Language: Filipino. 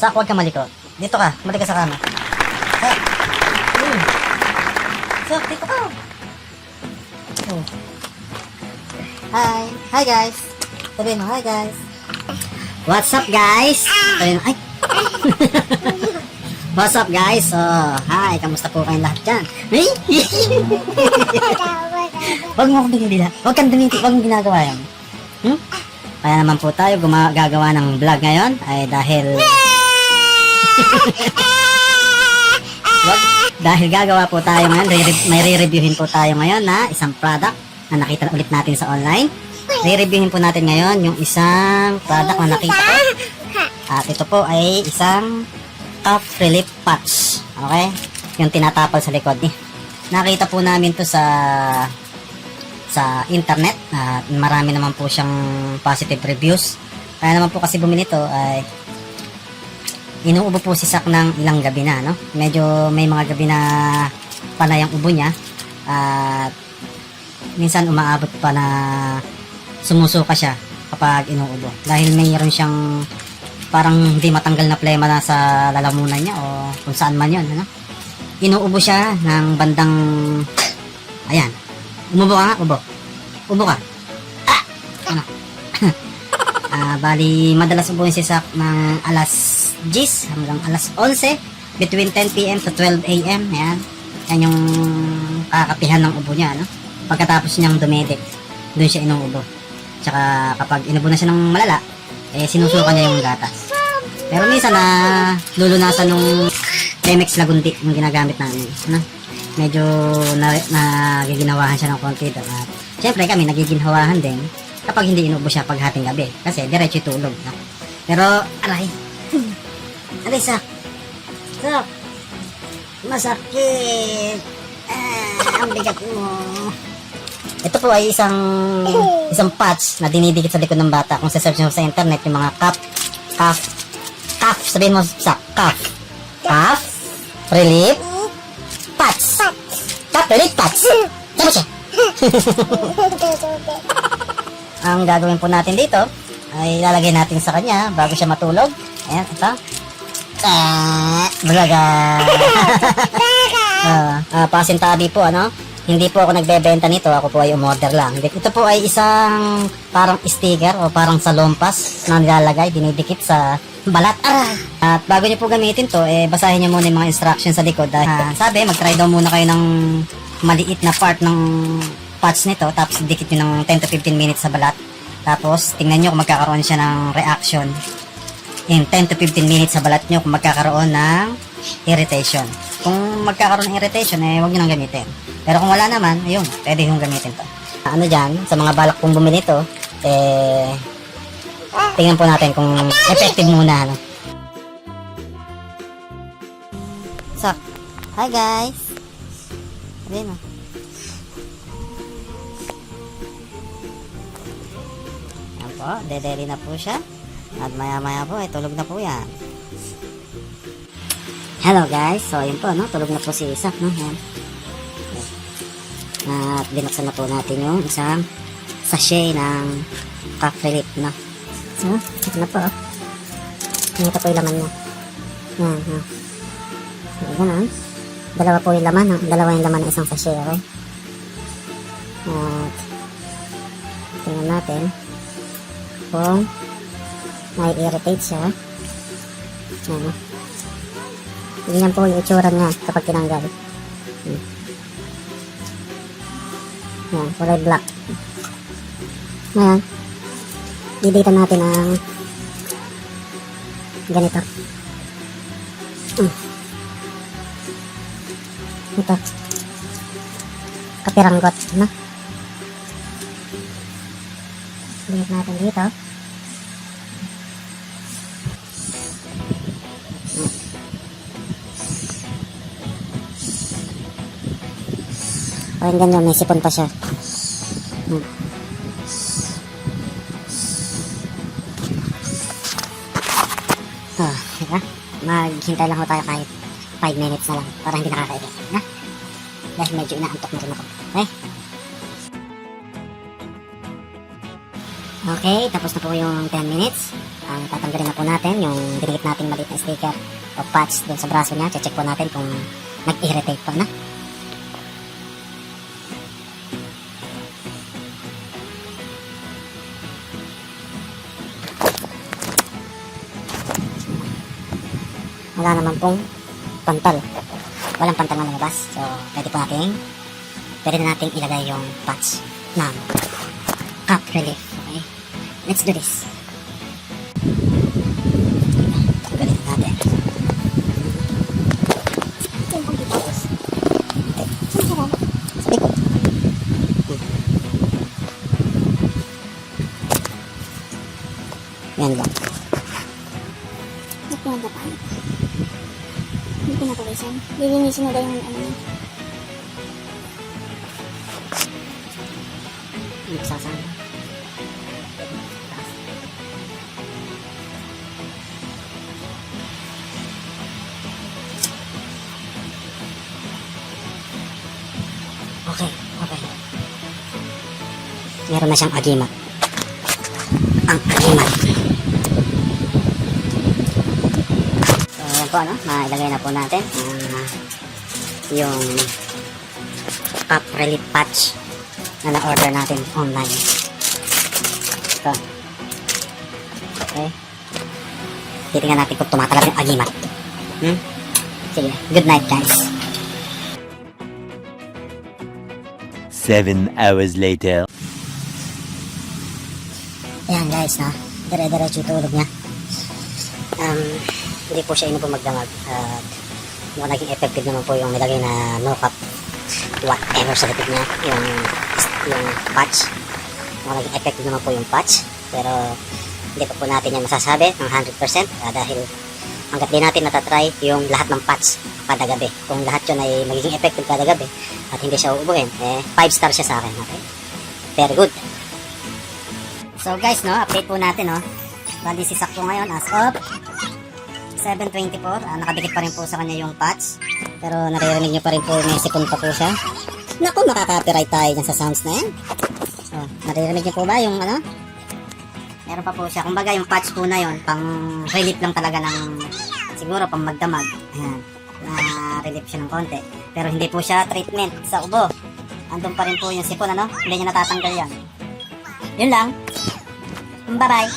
Sak, huwag ka maliko. Dito ka, mali ka sa kama. Sak. Sak, dito ka. Oh. Hi. Hi guys. Sabihin mo, hi guys. What's up guys? Sabihin mo, ay. What's up guys? Oh, hi. Kamusta po kayong lahat dyan? Huwag mo akong binibila. Huwag kang dumiti. Huwag mong ginagawa yan. Kaya naman po tayo gumagawa ng vlog ngayon ay dahil dahil gagawa po tayo ngayon, may re-reviewin po tayo ngayon na isang product na nakita ulit natin sa online. Re-reviewin po natin ngayon yung isang product na nakita ko. At ito po ay isang cough relief patch. Okay? Yung tinatapal sa likod. Nakita po namin to sa internet at marami naman po siyang positive reviews. Kaya naman po kasi bumili ito ay inuubo po si Sak ng ilang gabi na, no? Medyo may mga gabi na panay ang ubo niya at minsan umaabot pa na sumusuka siya kapag inuubo dahil mayroon siyang parang hindi matanggal na plema na sa lalamunan niya o kung saan man yun, ano? Inuubo siya ng bandang ayan, umubo ka nga, ubo ka ano? Bali madalas ubuhin si Sak ng alas 10 hanggang alas 11 between 10 PM to 12 AM. Ayan. Yan yung kakapihan ng ubo niya, no? Pagkatapos niyang dumedik, doon siya inuubo. Tsaka kapag inubo na siya ng malala, eh sinusuka niya yung gatas. Pero minsan na lulunasan nung Chemex Lagundi yung ginagamit namin, no? Medyo nagiginawahan siya ng konti doon. At syempre kami nagiginhawahan din kapag hindi inuubo siya pag hating gabi kasi diretso tulog, no? Pero aray, Sak. Sak. Masakit. Ang bigat mo. Ito po ay isang patch na dinidikit sa likod ng bata. Kung sa-search nyo sa internet, yung mga cough, sabihin mo, Sak, cough relief patch. Cough relief patch. Tama siya. Ang gagawin po natin dito ay ilalagay natin sa kanya bago siya matulog. Ayan, ito. Bulaga. Pasintabi po, ano? Hindi po ako nagbebenta nito. Ako po ay umorder lang. Ito po ay isang parang sticker o parang salompas na nilalagay, dinidikit sa balat. At bago niyo po gamitin to, basahin niyo muna yung mga instructions sa likod. Sabi, mag-try daw muna kayo ng maliit na part ng patch nito. Tapos dikit nyo ng 10 to 15 minutes sa balat. Tapos tingnan nyo kung magkakaroon siya ng reaction in 10 to 15 minutes sa balat nyo kung magkakaroon ng irritation. Kung magkakaroon ng irritation, huwag nyo nang gamitin. Pero kung wala naman, ayun, pwede yung gamitin to. Ano dyan, sa mga balak kong bumili ito, tingnan po natin kung effective muna, ano. So, hi guys! Ayun, Ayan po, dedeli na po siya. At maya po, tulog na po yan. Hello guys, so yun po, no? Tulog na po si Sak, no? Yan. At binuksan na po natin yung isang sachet ng cough relief, no? So, ito na po, ito po yung laman niya. Yan, yan. So, ganun. Dalawa po yung laman, no? Dalawa yung laman ng isang sachet, okay? At tingnan natin kung may irritate siya. Ayan. Ganyan po yung itsura niya kapag tinanggal. Ayan, kulay black. Ngayon, didita natin ang ganito. Ito. Kapiranggot, no? Dito natin dito. Parang ganyan, may sipon pa siya. Diba? Maghintay lang ho tayo kahit 5 minutes na lang para hindi nakakaigit. Dahil medyo inaantok na rin ako. Okay? Okay, tapos na po yung 10 minutes. Ang tatanggalin na po natin yung dinikit nating maliit na sticker o patch doon sa braso niya. Check po natin kung nag-irritate pa na. Wala naman pong pantal. Walang pantal na lumabas. So, pwede na nating ilagay yung patch ng cup relief. Okay? Let's do this. Tanggalin natin. Yan lang. Hindi ko napawisan. Lilinisin na daw yung ano niya. Magsasama. Okay. Meron na siyang agimat. Ang agimat. So, yan po, ano? Mailagay na po natin yung cup relief patch na na-order natin online. Ito. Okay. Titingnan natin kung tumatagal yung agimat. Sige. Good night, guys. 7 hours later. Ayan guys, dire-diretso yung tulog niya. Hindi po siya inubong magdamag. At mukhang naging effective naman po yung nilagay na no cap whatever sa likod niya, yung patch. Mukhang naging effective naman po yung patch. Pero hindi pa po natin yan masasabi ng 100% dahil hanggat di natin natatry yung lahat ng patch kada gabi. Kung lahat yun ay magiging effective kada gabi at hindi siya uubuhin, 5 star siya sa akin. Okay? Very good. So guys, update po natin, bali si Sakto ngayon as of 7:24, nakadikit pa rin po sa kanya yung patch. Pero naririnig nyo pa rin po, may sipon pa po siya. Naku, makaka-copyright tayo dyan sa sounds na yan. So, naririnig nyo po ba yung meron pa po siya. Kumbaga yung patch po na yon, pang relief lang talaga ng, siguro pang magdamag. Ayan, na relief siya ng konti. Pero hindi po siya treatment sa ubo. Andun pa rin po yung sipon, hindi niya natatanggal yan. Yun lang. Bye-bye.